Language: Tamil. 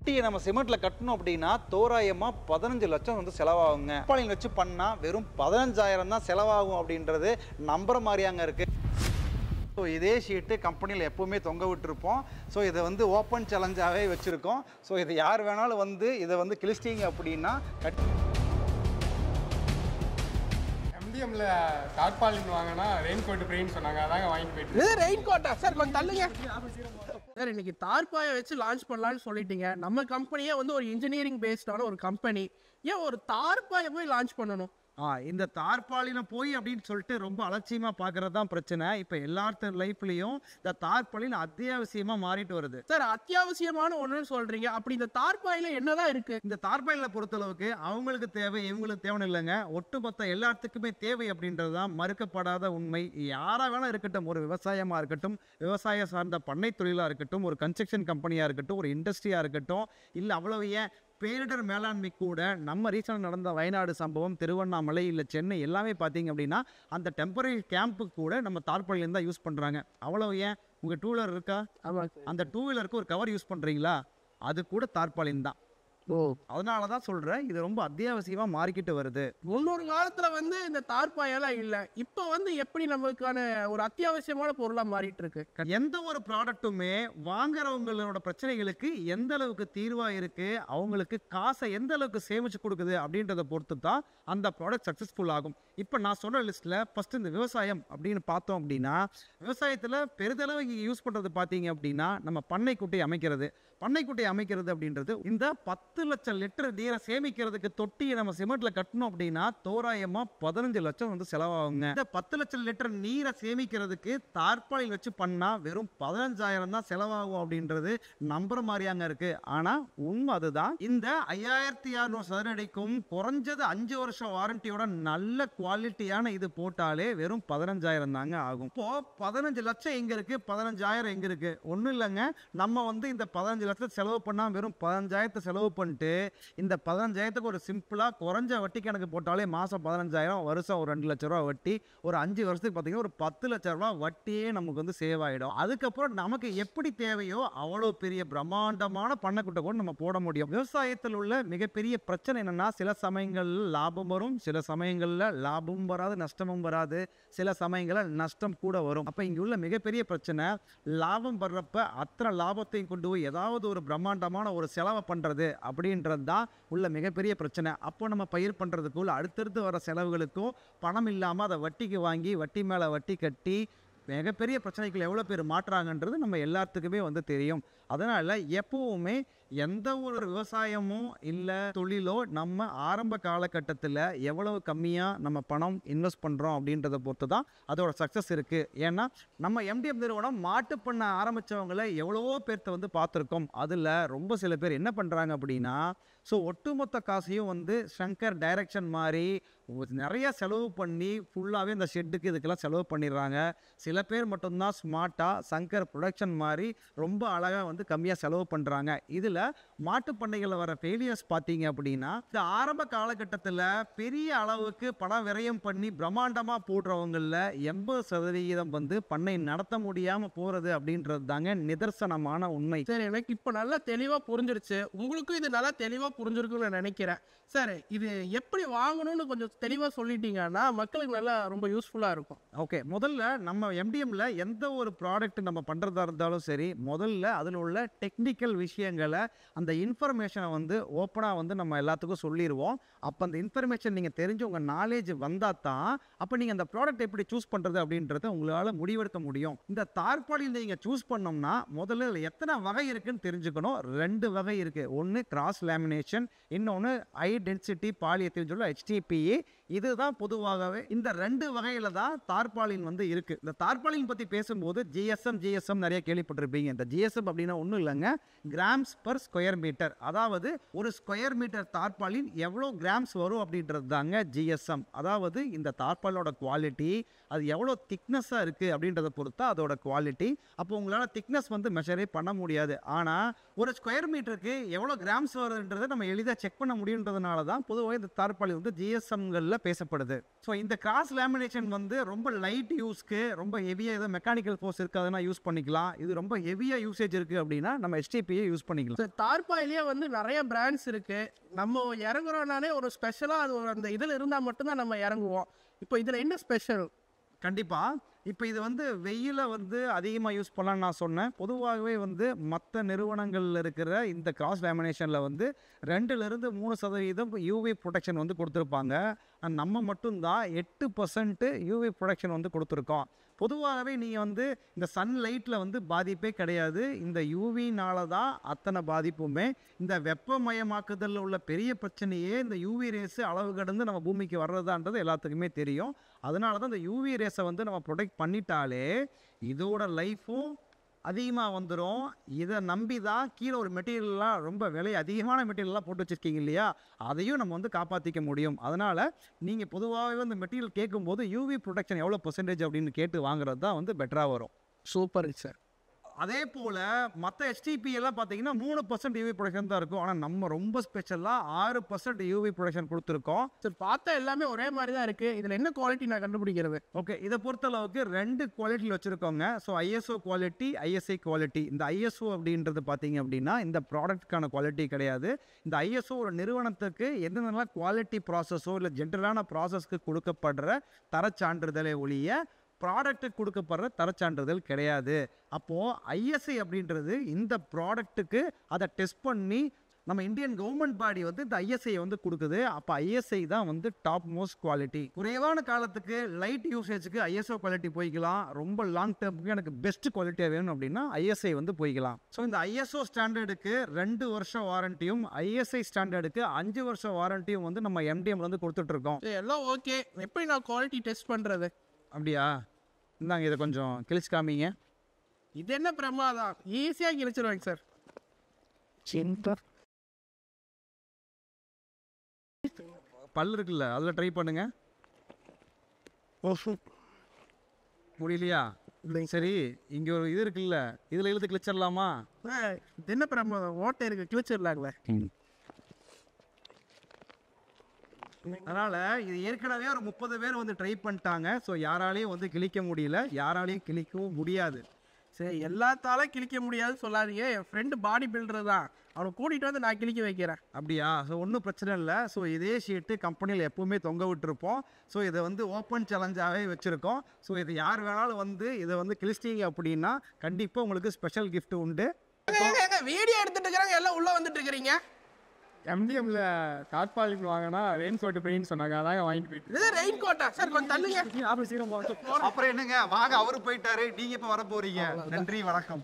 தொட்டியை நம்ம சிமெண்ட்ல கட்டணும் அப்படின்னா தோராயமா 15 லட்சம் வந்து செலவாகுங்க. தார்பாலின் வச்சு பண்ணா வெறும் 15,000 தான் செலவாகும் அப்படின்றது நம்புற மாதிரியாங்க இருக்கு. ஸோ இதே ஷீட்டு கம்பெனியில் எப்போவுமே தொங்க விட்டுருப்போம். ஸோ இதை வந்து ஓப்பன் சேலஞ்சாகவே வச்சுருக்கோம். ஸோ இது யார் வேணாலும் வந்து இதை வந்து கிழிச்சிட்டிங்க அப்படின்னா எம்டிஎம்ல தார்பாலின் வாங்கினா ரெயின் கோட் ஃப்ரீன்னு சொன்னாங்க. அதாங்க வாங்கிட்டு போயிட்டு. இது ரெயின் கோட்டா சார்? கொஞ்சம் தள்ளுங்க சார். இன்னைக்கு தார்பாயை வச்சு லான்ச் பண்ணலான்னு சொல்லிட்டீங்க. நம்ம கம்பெனியே வந்து ஒரு இன்ஜினியரிங் பேஸ்டான ஒரு கம்பெனி. ஏன் ஒரு தார்பாயை போய் லான்ச் பண்ணணும்? இந்த தார்பாலினை போய் அப்படின்னு சொல்லிட்டு ரொம்ப அலட்சியமா பார்க்கறது தான் பிரச்சனை. இப்போ எல்லாத்த லைஃப்லையும் இந்த தார்பாலின் அத்தியாவசியமா மாறிட்டு வருது. சார் அத்தியாவசியமான ஒன்றுன்னு சொல்றீங்க, அப்படி இந்த தார்பாயில என்னதான் இருக்கு? இந்த தார்பாலினை பொறுத்தளவுக்கு அவங்களுக்கு தேவை, இவங்களுக்கு தேவை இல்லைங்க, ஒட்டுமொத்த எல்லாத்துக்குமே தேவை அப்படின்றது தான் மறுக்கப்படாத உண்மை. யாரா வேணா இருக்கட்டும், ஒரு விவசாயமா இருக்கட்டும், விவசாய சார்ந்த பண்ணை தொழிலாக இருக்கட்டும், ஒரு கன்ஸ்ட்ரக்ஷன் கம்பெனியாக இருக்கட்டும், ஒரு இண்டஸ்ட்ரியாக இருக்கட்டும், இல்லை அவ்வளவு ஏன் பேரிடர் மேலாண்மை கூட நம்ம ரீசனாக நடந்த வயநாடு சம்பவம், திருவண்ணாமலை, இல்லை சென்னை எல்லாமே பார்த்தீங்க அப்படின்னா அந்த டெம்பரரி கேம்புக்கு கூட நம்ம தார்பாலின் தான் யூஸ் பண்ணுறாங்க. அவ்வளோ ஏன் உங்கள் டூ வீலர் இருக்கா, அந்த டூ வீலருக்கு ஒரு கவர் யூஸ் பண்ணுறீங்களா, அது கூட தார்பாலின் தான். அதனால தான் சொல்கிறேன், இது ரொம்ப அத்தியாவசியமாக மாறிக்கிட்டு வருது. முன்னொரு காலத்தில் வந்து இந்த தார்பாயெல்லாம் இல்லை, இப்போ வந்து எப்படி நம்மளுக்கான ஒரு அத்தியாவசியமான பொருளாக மாறிட்டு இருக்கு. எந்த ஒரு ப்ராடக்ட்டுமே வாங்குறவங்களோட பிரச்சனைகளுக்கு எந்த அளவுக்கு தீர்வாக இருக்குது, அவங்களுக்கு காசை எந்த அளவுக்கு சேமிச்சு கொடுக்குது அப்படின்றத பொறுத்து தான் அந்த ப்ராடக்ட் சக்ஸஸ்ஃபுல் ஆகும். இப்போ நான் சொன்ன லிஸ்ட்டில் ஃபஸ்ட்டு இந்த விவசாயம் அப்படின்னு பார்த்தோம் அப்படின்னா, விவசாயத்தில் பெரிதளவு யூஸ் பண்ணுறது பார்த்தீங்க அப்படின்னா நம்ம பண்ணைக்குட்டை அமைக்கிறது. பண்ணைக்குட்டை அமைக்கிறது அப்படின்றது இந்த 10 லட்சம் லிட்டர் நீரை சேமிக்கிறதுக்கு தொட்டியை நம்ம சிமெண்ட்ல கட்டணும் அப்படின்னா தோராயமாக 15 லட்சம் வந்து செலவாகுங்க. இந்த 10 லட்சம் லிட்டர் நீரை சேமிக்கிறதுக்கு தார்பாலின் வச்சு பண்ணா வெறும் 15,000 தான் செலவாகும் அப்படின்றது நம்புற மாதிரியாங்க இருக்கு. ஆனால் உண்மை அதுதான். இந்த 5600 சதுரடிக்கும் குறைஞ்சது 5 வருஷம் வாரண்டியோட நல்ல குவாலிட்டியான இது போட்டாலே வெறும் 15,000 தாங்க ஆகும். இப்போ 15 லட்சம் எங்க இருக்கு, 15,000 எங்க இருக்கு? ஒன்றும் இல்லைங்க, நம்ம வந்து இந்த 15 லட்சம் செலவு பண்ணால் வெறும் 15,000 செலவு பண்ணிட்டு இந்த 15,000க்கு ஒரு சிம்பிளா குறைஞ்ச வட்டி கணக்கு போட்டாலே மாசம் 15,000, வருஷம் ஒரு 2 லட்சம் ரூபா வட்டி, ஒரு 5 வருஷத்துக்கு பார்த்தீங்கன்னா ஒரு 10 லட்சம் ரூபா வட்டியே நமக்கு வந்து சேவ் ஆகிடும். அதுக்கப்புறம் நமக்கு எப்படி தேவையோ அவ்வளோ பெரிய பிரம்மாண்டமான பண்ணைக்குட்டை கூட நம்ம போட முடியும். விவசாயத்தில் உள்ள மிகப்பெரிய பிரச்சனை என்னன்னா, சில சமயங்களில் லாபம் வரும், சில சமயங்களில் லாபமும் வராது, நஷ்டமும் வராது, சில சமயங்களில் நஷ்டம் கூட வரும். அப்போ இங்கே உள்ள மிகப்பெரிய பிரச்சனை, லாபம் வர்றப்ப அத்தனை லாபத்தையும் கொண்டு போய் ஏதாவது ஒரு பிரம்மாண்டமான ஒரு செலவை பண்ணுறது அப்படின்றது தான் உள்ள மிகப்பெரிய பிரச்சனை. அப்போ நம்ம பயிர் பண்ணுறதுக்குள்ள அடுத்தடுத்து வர செலவுகளுக்கும் பணம் இல்லாமல் அதை வட்டிக்கு வாங்கி வட்டி மேலே வட்டி கட்டி மிகப்பெரிய பிரச்சனைகள் எவ்வளோ பேர் மாற்றுறாங்கன்றது நம்ம எல்லாத்துக்குமே வந்து தெரியும். அதனால் எப்போவுமே எந்த ஒரு விவசாயமோ இல்லை தொழிலோ நம்ம ஆரம்ப காலகட்டத்தில் எவ்வளவு கம்மியாக நம்ம பணம் இன்வெஸ்ட் பண்ணுறோம் அப்படின்றத பொறுத்து தான் அதோட சக்ஸஸ் இருக்குது. ஏன்னா நம்ம எம்டிஎம் நிறுவனம் மாட்டு பண்ண ஆரம்பித்தவங்களை எவ்வளவோ பேர்த்த வந்து பார்த்துருக்கோம். அதில் ரொம்ப சில பேர் என்ன பண்ணுறாங்க அப்படின்னா, ஸோ ஒட்டுமொத்த காசையும் வந்து சங்கர் டைரக்ஷன் மாதிரி நிறைய செலவு பண்ணி ஃபுல்லாகவே இந்த ஷெட்டுக்கு இதுக்கெல்லாம் செலவு பண்ணிடுறாங்க. சில பேர் மட்டும்தான் ஸ்மார்ட்டாக சங்கர் ப்ரொடக்ஷன் மாதிரி ரொம்ப அழகாக வந்து கம்மியாக செலவு பண்ணுறாங்க. இதில் மாட்டு பண்ணைகளில் வர ஃபெயிலியர்ஸ் பார்த்தீங்க அப்படின்னா, இந்த ஆரம்ப காலகட்டத்தில் பெரிய அளவுக்கு பணம் விரயம் பண்ணி பிரம்மாண்டமாக போடுறவங்களில் 80% வந்து பண்ணை நடத்த முடியாமல் போகிறது அப்படின்றது தாங்க நிதர்சனமான உண்மை. சரி, எனக்கு இப்போ நல்லா தெளிவாக புரிஞ்சிருச்சு. உங்களுக்கும் இது நல்லா தெளிவாக புரிஞ்சிருக்குன்னு நான் நினைக்கிறேன். சார், இது எப்படி வாங்கணும்னு கொஞ்சம் தெளிவாக சொல்லிட்டீங்கன்னா மக்களுக்கு நல்லா ரொம்ப யூஸ்ஃபுல்லாக இருக்கும். ஓகே, முதல்ல நம்ம எம்டிஎம்ல எந்த ஒரு ப்ராடக்ட் நம்ம பண்ணுறதா இருந்தாலும் சரி, முதல்ல அதில் உள்ள டெக்னிக்கல் விஷயங்களை அந்த இன்ஃபர்மேஷனை வந்து ஓப்பனாக வந்து நம்ம எல்லாத்துக்கும் சொல்லிடுவோம். அப்போ அந்த இன்ஃபர்மேஷன் நீங்கள் தெரிஞ்சு உங்கள் நாலேஜ் வந்தால் தான் அப்போ நீங்கள் அந்த ப்ராடக்ட் எப்படி சூஸ் பண்ணுறது அப்படின்றத உங்களால் முடிவெடுக்க முடியும். இந்த தார்பாலின் நீங்கள் சூஸ் பண்ணோம்னா முதல்ல எத்தனை வகை இருக்குன்னு தெரிஞ்சுக்கணும். 2 வகை இருக்குது. ஒன்று கிராஸ் லேமினேஷன், இன்னொன்று ஹை டென்சிட்டி பாலியத்தில் சொல்ல HDPE. இதுதான் பொதுவாகவே இந்த 2 வகையில் தான் தார்பாலின் வந்து இருக்குது. இந்த தார்பாலின் பற்றி பேசும்போது GSM நிறைய கேள்விப்பட்டிருப்பீங்க. இந்த GSM அப்படின்னா ஒன்றும் இல்லைங்க, கிராம்ஸ் பர் ஸ்கொயர் மீட்டர். அதாவது ஒரு ஸ்கொயர் மீட்டர் தார்பாலின் எவ்வளோ கிராம்ஸ் வரும் அப்படின்றது தாங்க GSM. அதாவது இந்த தார்பாலோட குவாலிட்டி, அது எவ்வளோ திக்னஸாக இருக்குது அப்படின்றத பொறுத்தா அதோட குவாலிட்டி. அப்போ உங்களால் திக்னஸ் வந்து மெஷரே பண்ண முடியாது. ஆனால் ஒரு ஸ்கொயர் மீட்டருக்கு எவ்வளோ கிராம்ஸ் வருதுன்றதை நம்ம எளிதாக செக் பண்ண முடியுன்றதுனால தான் பொதுவாக இந்த தார்பாலி வந்து ஜிஎஸ்எம்களில் பேசப்படுது. ஸோ இந்த கிராஸ் லேமினேஷன் வந்து ரொம்ப லைட் யூஸ்க்கு, ரொம்ப ஹெவியாக ஏதோ மெக்கானிக்கல் ஃபோர்ஸ் இருக்காதுன்னா யூஸ் பண்ணிக்கலாம். இது ரொம்ப ஹெவியாக யூசேஜ் இருக்குது அப்படின்னா நம்ம HDPயை யூஸ் பண்ணிக்கலாம். சார் தார்பாயிலே வந்து நிறைய பிராண்ட்ஸ் இருக்கு. நம்ம இறங்குறோம்னாலே ஒரு ஸ்பெஷலாக அது ஒரு அந்த இதில் இருந்தால் மட்டும்தான் நம்ம இறங்குவோம். இப்போ இதில் என்ன ஸ்பெஷல்? கண்டிப்பாக இப்போ இது வந்து வெயில வந்து அதிகமாக யூஸ் பண்ணலான்னு நான் சொன்னேன். பொதுவாகவே வந்து மற்ற நிறுவனங்களில் இருக்கிற இந்த கிராஸ் லேமினேஷனில் வந்து 2-3% யூவி ப்ரொடெக்ஷன் வந்து கொடுத்துருப்பாங்க. நம்ம மட்டும்தான் 8% யூவி ப்ரொடெக்ஷன் வந்து கொடுத்துருக்கோம். பொதுவாகவே நீங்கள் வந்து இந்த சன்லைட்டில் வந்து பாதிப்பே கிடையாது. இந்த யூவினால தான் அத்தனை பாதிப்புமே. இந்த வெப்பமயமாக்குதலில் உள்ள பெரிய பிரச்சனையே இந்த யூவி ரேஸு அளவு கடந்து நம்ம பூமிக்கு வர்றதான்றது எல்லாத்துக்குமே தெரியும். அதனால தான் இந்த யூவி ரேஸை வந்து நம்ம ப்ரொடெக்ட் பண்ணிட்டாலே இதோட லைஃப்பும் அதிகமாக வந்துடும். இதை நம்பி தான் கீழே ஒரு மெட்டீரியல்லாம் ரொம்ப விலை அதிகமான மெட்டீரியல்லாம் போட்டு வச்சுருக்கீங்க இல்லையா, அதையும் நம்ம வந்து காப்பாற்றிக்க முடியும். அதனால் நீங்கள் பொதுவாகவே இந்த மெட்டீரியல் கேட்கும்போது யூவி ப்ரொடெக்ஷன் எவ்வளோ % அப்படின்னு கேட்டு வாங்குறது தான் வந்து பெட்டராக வரும். Super sir. அதே போல் மற்ற HDP எல்லாம் பார்த்தீங்கன்னா 3% யூவி ப்ரொடக்ஷன் தான் இருக்கும். ஆனால் நம்ம ரொம்ப ஸ்பெஷலாக 6% யூவி ப்ரொடக்ஷன் கொடுத்துருக்கோம். சார் பார்த்தா எல்லாமே ஒரே மாதிரி தான் இருக்குது. இதில் என்ன குவாலிட்டி நான் கண்டுபிடிக்கிறது? ஓகே, இதை பொறுத்தளவுக்கு 2 குவாலிட்டியில் வச்சுருக்கோங்க. So ISO quality, ISI quality. இந்த ISO அப்படின்றது பார்த்தீங்க அப்படின்னா இந்த ப்ராடக்ட்டுக்கான குவாலிட்டி கிடையாது. இந்த ISO ஒரு நிறுவனத்துக்கு என்னென்னலாம் குவாலிட்டி ப்ராசஸோ இல்லை ஜென்ரலான ப்ராசஸ்க்கு கொடுக்கப்படுற தரச்சான்றிதழை ஒழிய ப்ராடக்ட்டுக்கு கொடுக்கப்படுற தரச்சான்றிதழ் கிடையாது. அப்போது ISI அப்படின்றது இந்த ப்ராடக்ட்டுக்கு அதை டெஸ்ட் பண்ணி நம்ம இந்தியன் கவர்மெண்ட் பாடி வந்து இந்த ISI வந்து கொடுக்குது. அப்போ ISI தான் வந்து டாப் மோஸ்ட் குவாலிட்டி. குறைவான காலத்துக்கு லைட் யூசேஜுக்கு ISO குவாலிட்டி போய்க்கலாம். ரொம்ப லாங் டேர்முக்கு எனக்கு பெஸ்ட் குவாலிட்டியாக வேணும் அப்படின்னா ISI வந்து போய்க்கலாம். ஸோ இந்த ISO ஸ்டாண்டர்டுக்கு 2 வருஷம் வாரண்டியும் ISI ஸ்டாண்டர்டுக்கு 5 வருஷம் வாரண்டியும் வந்து நம்ம MDM வந்து கொடுத்துட்ருக்கோம். எல்லாம் ஓகே. எப்படி நான் குவாலிட்டி டெஸ்ட் பண்ணுறது? அப்படியா, இந்தாங்க இதை கொஞ்சம் கிழிச்சு காமிங்க. இது என்ன பிரமாதம், ஈஸியாக கிழிச்சிருவாங்க சார். பல் இருக்குல்ல, அதில் ட்ரை பண்ணுங்க. முடியலையா? இல்லைங்க. சரி, இங்கே ஒரு இது இருக்குல்ல, இதில் இழுத்து கிழிச்சிடலாமா? இது என்ன பிரமாதம், ஓட்டை இருக்கு, கிழிச்சிடலாங்களே. அதனால் இது ஏற்கனவே ஒரு 30 பேர் வந்து ட்ரை பண்ணிட்டாங்க. ஸோ யாராலையும் வந்து கிழிக்க முடியல, யாராலையும் கிழிக்கவும் முடியாது. சரி, எல்லாத்தாலும் கிழிக்க முடியாதுன்னு சொல்லாதீங்க. என் ஃப்ரெண்டு பாடி பில்டர் தான், அவனை கூட்டிகிட்டு வந்து நான் கிழிக்க வைக்கிறேன். அப்படியா? ஸோ ஒன்றும் பிரச்சனை இல்லை. ஸோ இதே ஷீட்டு கம்பெனியில் எப்போவுமே தொங்க விட்டுருப்போம். ஸோ இதை வந்து ஓப்பன் சேலஞ்சாகவே வச்சுருக்கோம். ஸோ இது யார் வேணாலும் வந்து இதை வந்து கிழிச்சிட்டிங்க அப்படின்னா கண்டிப்பாக உங்களுக்கு ஸ்பெஷல் கிஃப்ட் உண்டு. வீடியோ எடுத்துட்டு இருக்கிறாங்க, எல்லாம் உள்ளே வந்துட்டு இருக்கிறீங்க. MDMல தார்பாலின் வாங்கினா ரெயின் கோட் ஃப்ரீன்னு சொன்னாங்க, அதாங்க வாங்கிட்டு போயிட்டு. இது ரெயின் கோட்டா சார்? கொஞ்சம் தள்ளுங்க. அப்புறம் என்னங்க, வாங்க, அவரு போயிட்டாரு, நீங்கள் இப்போ வர போகிறீங்க. நன்றி, வணக்கம்.